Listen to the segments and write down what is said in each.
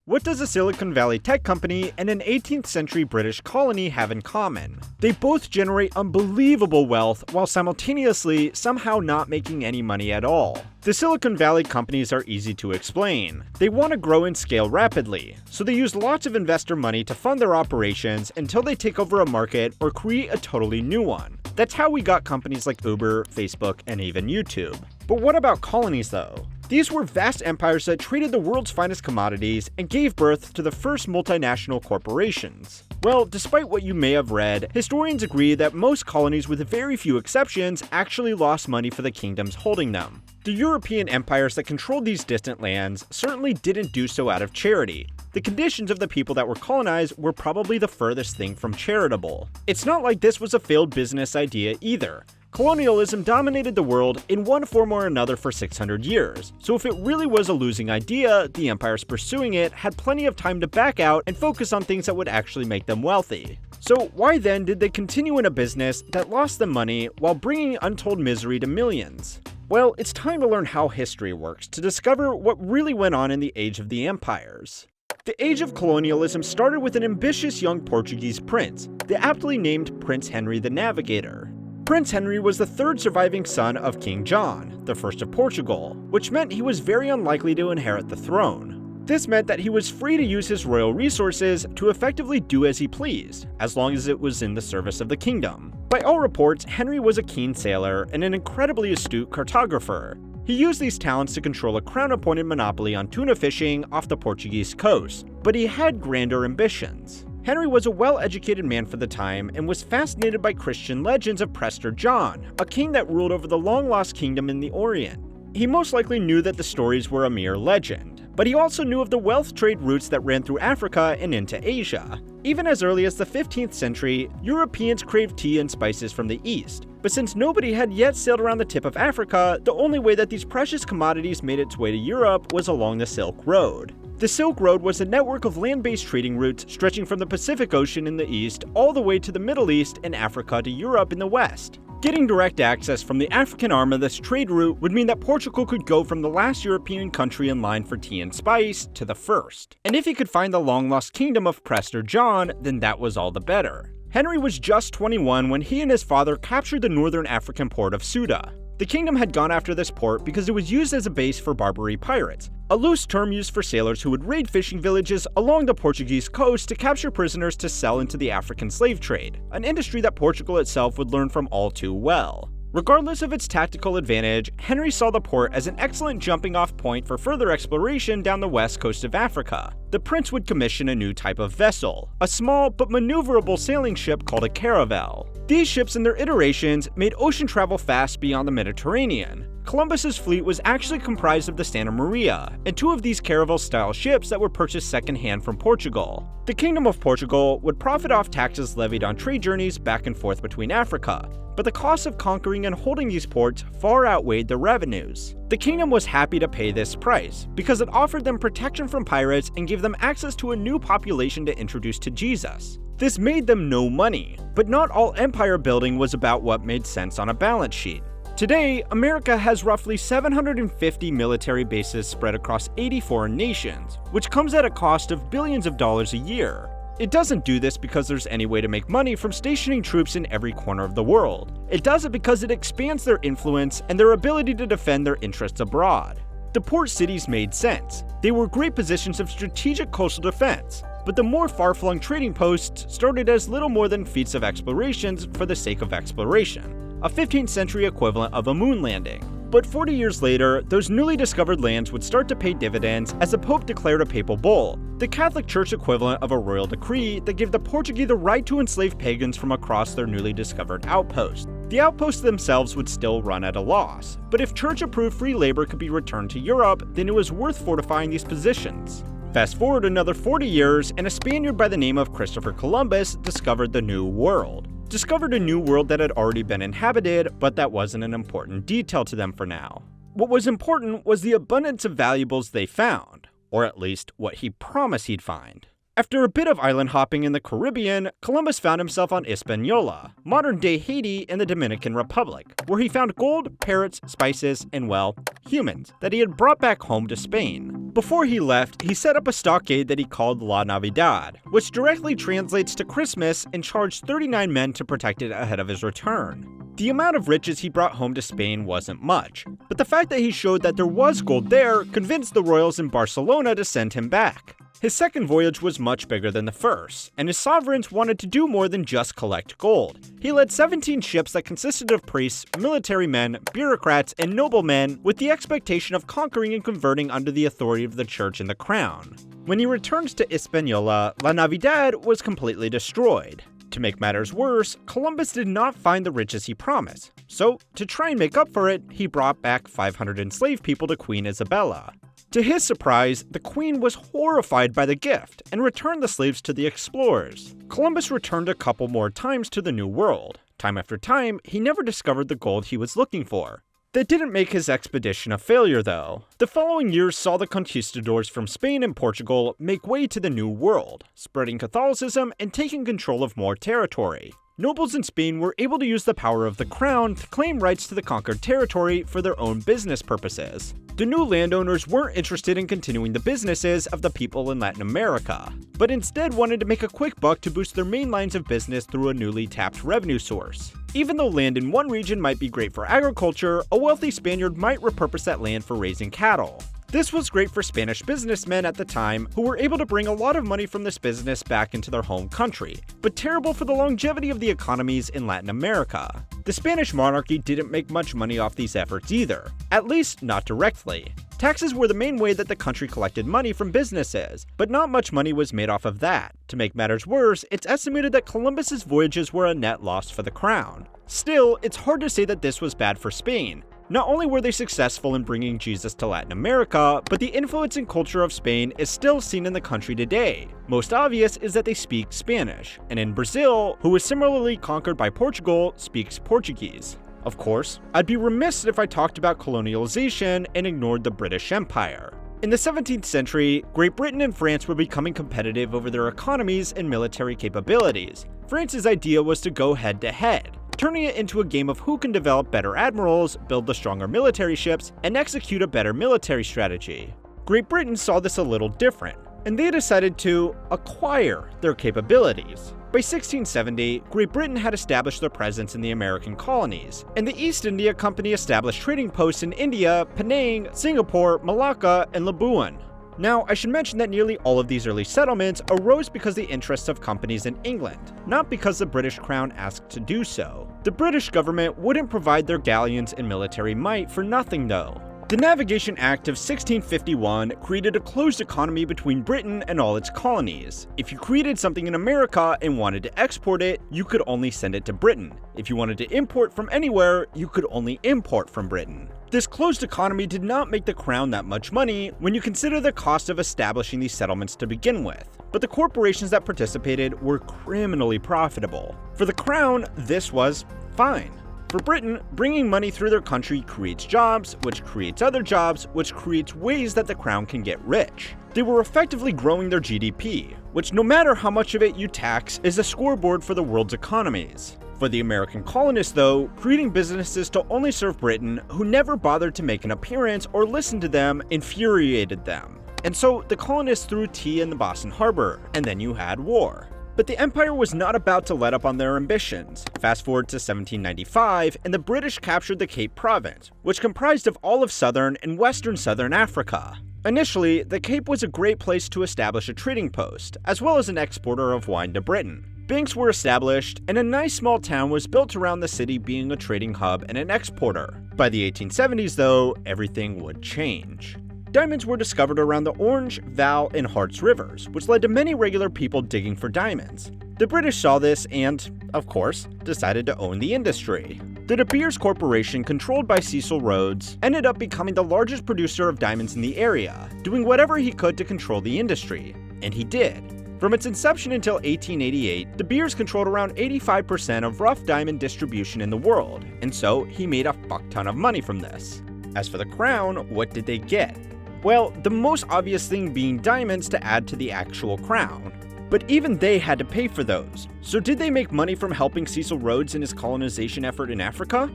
What does a Silicon Valley tech company and an 18th century British colony have in common? They both generate unbelievable wealth while simultaneously somehow not making any money at all. The Silicon Valley companies are easy to explain. They want to grow and scale rapidly, so they use lots of investor money to fund their operations until they take over a market or create a totally new one. That's how we got companies like Uber, Facebook, and even YouTube. But what about colonies though? These were vast empires that traded the world's finest commodities and gave birth to the first multinational corporations. Well, despite what you may have read, historians agree that most colonies, with very few exceptions, actually lost money for the kingdoms holding them. The European empires that controlled these distant lands certainly didn't do so out of charity. The conditions of the people that were colonized were probably the furthest thing from charitable. It's not like this was a failed business idea either. Colonialism dominated the world in one form or another for 600 years, so if it really was a losing idea, the empires pursuing it had plenty of time to back out and focus on things that would actually make them wealthy. So why then did they continue in a business that lost them money while bringing untold misery to millions? Well, it's time to learn how history works to discover what really went on in the age of the empires. The age of colonialism started with an ambitious young Portuguese prince, the aptly named Prince Henry the Navigator. Prince Henry was the third surviving son of King John, the first of Portugal, which meant he was very unlikely to inherit the throne. This meant that he was free to use his royal resources to effectively do as he pleased, as long as it was in the service of the kingdom. By all reports, Henry was a keen sailor and an incredibly astute cartographer. He used these talents to control a crown-appointed monopoly on tuna fishing off the Portuguese coast, but he had grander ambitions. Henry was a well-educated man for the time and was fascinated by Christian legends of Prester John, a king that ruled over the long-lost kingdom in the Orient. He most likely knew that the stories were a mere legend, but he also knew of the wealth trade routes that ran through Africa and into Asia. Even as early as the 15th century, Europeans craved tea and spices from the east, but since nobody had yet sailed around the tip of Africa, the only way that these precious commodities made its way to Europe was along the Silk Road. The Silk Road was a network of land-based trading routes stretching from the Pacific Ocean in the east all the way to the Middle East and Africa to Europe in the west. Getting direct access from the African arm of this trade route would mean that Portugal could go from the last European country in line for tea and spice to the first. And if he could find the long-lost kingdom of Prester John, then that was all the better. Henry was just 21 when he and his father captured the northern African port of Ceuta. The kingdom had gone after this port because it was used as a base for Barbary pirates, a loose term used for sailors who would raid fishing villages along the Portuguese coast to capture prisoners to sell into the African slave trade, an industry that Portugal itself would learn from all too well. Regardless of its tactical advantage, Henry saw the port as an excellent jumping-off point for further exploration down the west coast of Africa. The prince would commission a new type of vessel, a small but maneuverable sailing ship called a caravel. These ships and their iterations made ocean travel fast beyond the Mediterranean. Columbus's fleet was actually comprised of the Santa Maria, and two of these caravel-style ships that were purchased second-hand from Portugal. The Kingdom of Portugal would profit off taxes levied on trade journeys back and forth between Africa, but the cost of conquering and holding these ports far outweighed the revenues. The kingdom was happy to pay this price, because it offered them protection from pirates and gave them access to a new population to introduce to Jesus. This made them no money, but not all empire building was about what made sense on a balance sheet. Today, America has roughly 750 military bases spread across 80 foreign nations, which comes at a cost of billions of dollars a year. It doesn't do this because there's any way to make money from stationing troops in every corner of the world. It does it because it expands their influence and their ability to defend their interests abroad. The port cities made sense. They were great positions of strategic coastal defense, but the more far-flung trading posts started as little more than feats of explorations for the sake of exploration, a 15th century equivalent of a moon landing. But 40 years later, those newly discovered lands would start to pay dividends as the Pope declared a papal bull, the Catholic Church equivalent of a royal decree that gave the Portuguese the right to enslave pagans from across their newly discovered outpost. The outposts themselves would still run at a loss, but if church-approved free labor could be returned to Europe, then it was worth fortifying these positions. Fast forward another 40 years, and a Spaniard by the name of Christopher Columbus discovered the New World. Discovered a new world that had already been inhabited, but that wasn't an important detail to them for now. What was important was the abundance of valuables they found, or at least what he promised he'd find. After a bit of island hopping in the Caribbean, Columbus found himself on Hispaniola, modern-day Haiti in the Dominican Republic, where he found gold, parrots, spices, and, well, humans that he had brought back home to Spain. Before he left, he set up a stockade that he called La Navidad, which directly translates to Christmas, and charged 39 men to protect it ahead of his return. The amount of riches he brought home to Spain wasn't much, but the fact that he showed that there was gold there convinced the royals in Barcelona to send him back. His second voyage was much bigger than the first, and his sovereigns wanted to do more than just collect gold. He led 17 ships that consisted of priests, military men, bureaucrats, and noblemen with the expectation of conquering and converting under the authority of the church and the crown. When he returned to Hispaniola, La Navidad was completely destroyed. To make matters worse, Columbus did not find the riches he promised, so to try and make up for it, he brought back 500 enslaved people to Queen Isabella. To his surprise, the queen was horrified by the gift and returned the slaves to the explorers. Columbus returned a couple more times to the New World. Time after time, he never discovered the gold he was looking for. That didn't make his expedition a failure, though. The following years saw the conquistadors from Spain and Portugal make way to the New World, spreading Catholicism and taking control of more territory. Nobles in Spain were able to use the power of the crown to claim rights to the conquered territory for their own business purposes. The new landowners weren't interested in continuing the businesses of the people in Latin America, but instead wanted to make a quick buck to boost their main lines of business through a newly tapped revenue source. Even though land in one region might be great for agriculture, a wealthy Spaniard might repurpose that land for raising cattle. This was great for Spanish businessmen at the time, who were able to bring a lot of money from this business back into their home country, but terrible for the longevity of the economies in Latin America. The Spanish monarchy didn't make much money off these efforts either, at least not directly. Taxes were the main way that the country collected money from businesses, but not much money was made off of that. To make matters worse, it's estimated that Columbus's voyages were a net loss for the crown. Still, it's hard to say that this was bad for Spain. Not only were they successful in bringing Jesus to Latin America, but the influence and culture of Spain is still seen in the country today. Most obvious is that they speak Spanish, and in Brazil, who was similarly conquered by Portugal, speaks Portuguese. Of course, I'd be remiss if I talked about colonialization and ignored the British Empire. In the 17th century, Great Britain and France were becoming competitive over their economies and military capabilities. France's idea was to go head-to-head, turning it into a game of who can develop better admirals, build the stronger military ships, and execute a better military strategy. Great Britain saw this a little different, and they decided to acquire their capabilities. By 1670, Great Britain had established their presence in the American colonies, and the East India Company established trading posts in India, Penang, Singapore, Malacca, and Labuan. Now, I should mention that nearly all of these early settlements arose because of the interests of companies in England, not because the British Crown asked to do so. The British government wouldn't provide their galleons and military might for nothing, though. The Navigation Act of 1651 created a closed economy between Britain and all its colonies. If you created something in America and wanted to export it, you could only send it to Britain. If you wanted to import from anywhere, you could only import from Britain. This closed economy did not make the crown that much money when you consider the cost of establishing these settlements to begin with, but the corporations that participated were criminally profitable. For the crown, this was fine. For Britain, bringing money through their country creates jobs, which creates other jobs, which creates ways that the crown can get rich. They were effectively growing their GDP, which no matter how much of it you tax is a scoreboard for the world's economies. For the American colonists, though, creating businesses to only serve Britain, who never bothered to make an appearance or listen to them, infuriated them. And so the colonists threw tea in the Boston Harbor, and then you had war. But the empire was not about to let up on their ambitions. Fast forward to 1795, and the British captured the Cape Province, which comprised of all of southern and western southern Africa. Initially, the Cape was a great place to establish a trading post, as well as an exporter of wine to Britain. Banks were established, and a nice small town was built around the city being a trading hub and an exporter. By the 1870s, though, everything would change. Diamonds were discovered around the Orange, Val, and Harts rivers, which led to many regular people digging for diamonds. The British saw this and, of course, decided to own the industry. The De Beers Corporation, controlled by Cecil Rhodes, ended up becoming the largest producer of diamonds in the area, doing whatever he could to control the industry. And he did. From its inception until 1888, De Beers controlled around 85% of rough diamond distribution in the world, and so he made a fuck ton of money from this. As for the crown, what did they get? Well, the most obvious thing being diamonds to add to the actual crown. But even they had to pay for those. So did they make money from helping Cecil Rhodes in his colonization effort in Africa?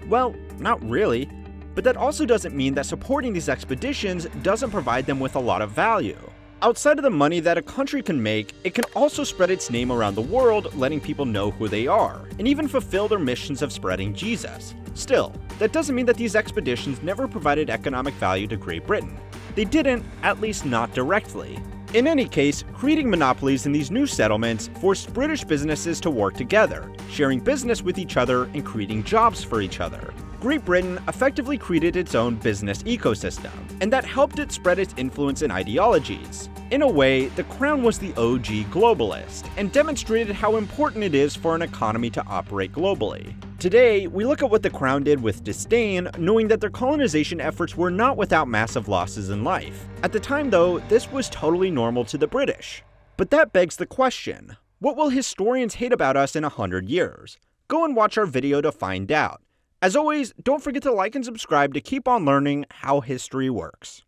Well, not really. But that also doesn't mean that supporting these expeditions doesn't provide them with a lot of value. Outside of the money that a country can make, it can also spread its name around the world, letting people know who they are, and even fulfill their missions of spreading Jesus. Still, that doesn't mean that these expeditions never provided economic value to Great Britain. They didn't, at least not directly. In any case, creating monopolies in these new settlements forced British businesses to work together, sharing business with each other and creating jobs for each other. Great Britain effectively created its own business ecosystem, and that helped it spread its influence and ideologies. In a way, the Crown was the OG globalist, and demonstrated how important it is for an economy to operate globally. Today, we look at what the Crown did with disdain, knowing that their colonization efforts were not without massive losses in life. At the time though, this was totally normal to the British. But that begs the question, what will historians hate about us in 100 years? Go and watch our video to find out. As always, don't forget to like and subscribe to keep on learning how history works.